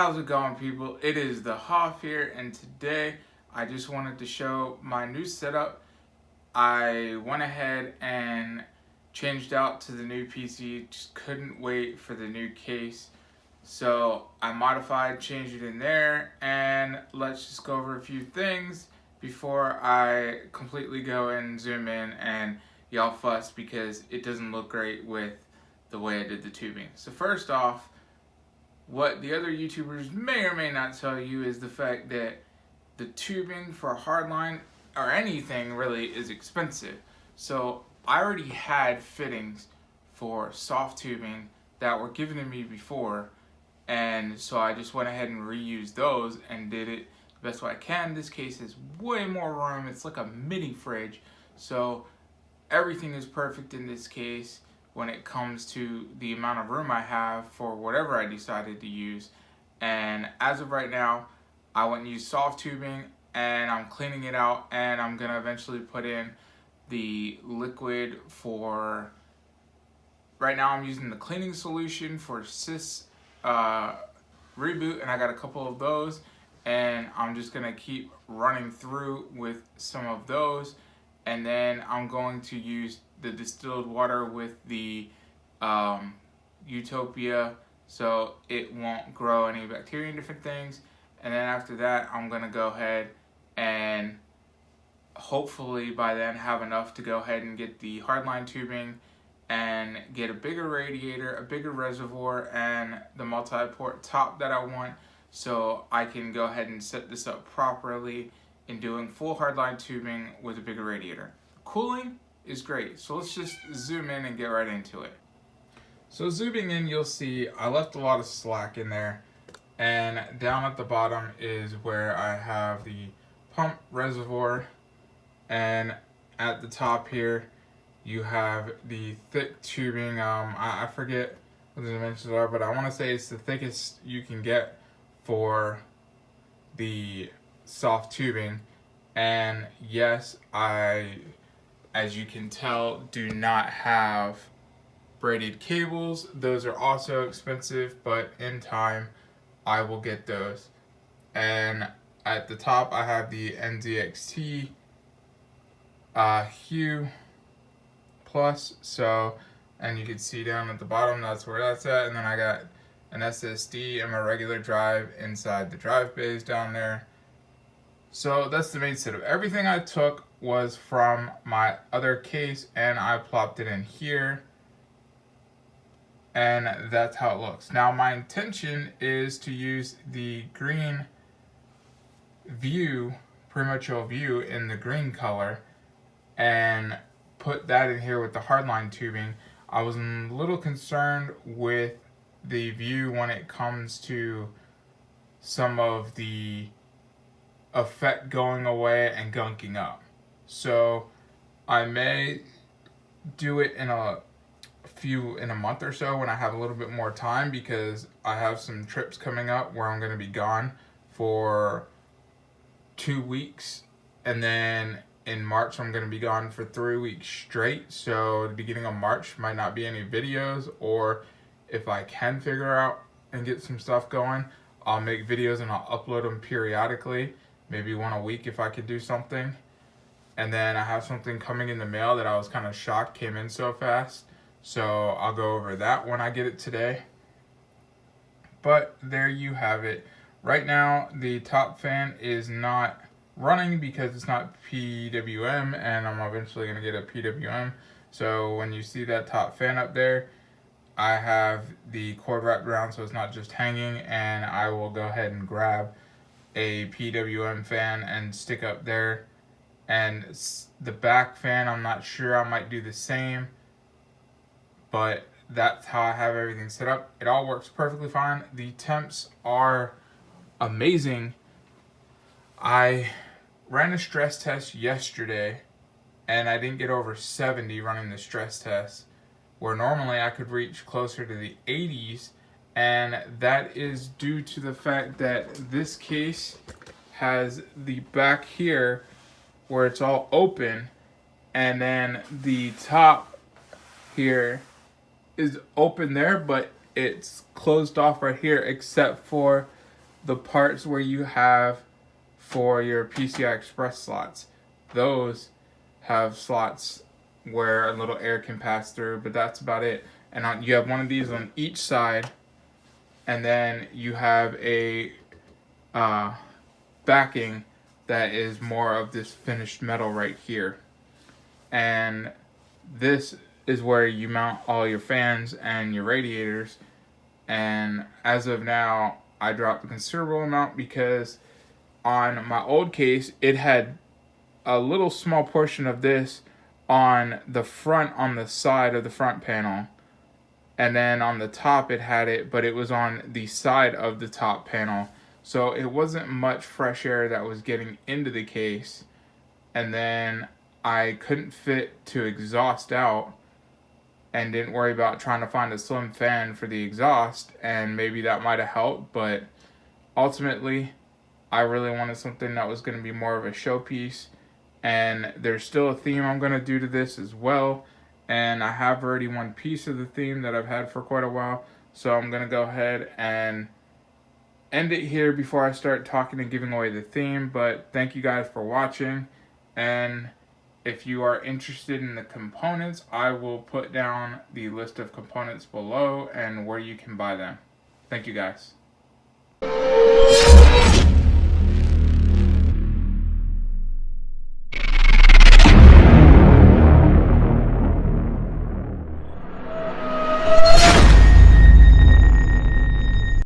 How's it going, people? It is the Hoff here, and today I just wanted to show my new setup. I went ahead and changed out to the new PC, just couldn't wait for the new case. So I modified, changed it in there, and let's just go over a few things before I completely go and zoom in and y'all fuss because it doesn't look great with the way I did the tubing. So first off, what the other YouTubers may or may not tell you is the fact that the tubing for Hardline or anything really is expensive. So I already had fittings for soft tubing that were given to me before, and so I just went ahead and reused those and did it the best way I can. This case has way more room. It's like a mini fridge, so everything is perfect in this case when it comes to the amount of room I have for whatever I decided to use. And as of right now, I went and used soft tubing, and I'm cleaning it out, and I'm gonna eventually put in the liquid for, right now I'm using the cleaning solution for Sys Reboot, and I got a couple of those, and I'm just gonna keep running through with some of those, and then I'm going to use the distilled water with the Utopia so it won't grow any bacteria and different things. And then after that, I'm gonna go ahead and hopefully by then have enough to go ahead and get the Hardline tubing and get a bigger radiator, a bigger reservoir, and the multi-port top that I want, so I can go ahead and set this up properly in doing full Hardline tubing with a bigger radiator. Cooling is great, so let's just zoom in and get right into it. So zooming in, you'll see I left a lot of slack in there, and down at the bottom is where I have the pump reservoir, and at the top here you have the thick tubing. I forget what the dimensions are, but I want to say it's the thickest you can get for the soft tubing. And yes, I, as you can tell, do not have braided cables. Those are also expensive, but in time I will get those. And at the top I have the NZXT Hue Plus, so, and you can see down at the bottom that's where that's at. And then I got an SSD and my regular drive inside the drive bays down there. So that's the main setup. Everything I took was from my other case and I plopped it in here, and that's how it looks. Now my intention is to use the green view, premature view in the green color, and put that in here with the Hardline tubing. I was a little concerned with the view when it comes to some of the effect going away and gunking up. So I may do it in a month or so when I have a little bit more time, because I have some trips coming up where I'm going to be gone for 2 weeks, and then in March I'm going to be gone for 3 weeks straight. So the beginning of March might not be any videos, or if I can figure out and get some stuff going, I'll make videos and I'll upload them periodically, maybe one a week if I could do something. And then I have something coming in the mail that I was kind of shocked came in so fast, so I'll go over that when I get it today. But there you have it. Right now the top fan is not running because it's not PWM, and I'm eventually going to get a PWM. So when you see that top fan up there, I have the cord wrapped around so it's not just hanging, and I will go ahead and grab a PWM fan and stick up there. And the back fan, I'm not sure, I might do the same, but that's how I have everything set up. It all works perfectly fine. The temps are amazing. I ran a stress test yesterday and I didn't get over 70 running the stress test, where normally I could reach closer to the 80s, and that is due to the fact that this case has the back here where it's all open, and then the top here is open there, but it's closed off right here except for the parts where you have for your PCI Express slots, those have slots where a little air can pass through, but that's about it. And you have one of these on each side, and then you have a backing that is more of this finished metal right here. And this is where you mount all your fans and your radiators. And as of now, I dropped a considerable amount because on my old case, it had a little small portion of this on the front, on the side of the front panel. And then on the top it had it, but it was on the side of the top panel. So it wasn't much fresh air that was getting into the case. And then I couldn't fit to exhaust out and didn't worry about trying to find a slim fan for the exhaust, and maybe that might have helped, but ultimately I really wanted something that was going to be more of a showpiece. And there's still a theme I'm going to do to this as well, and I have already one piece of the theme that I've had for quite a while, so I'm going to go ahead and end it here before I start talking and giving away the theme. But thank you guys for watching, and if you are interested in the components, I will put down the list of components below and where you can buy them. Thank you guys.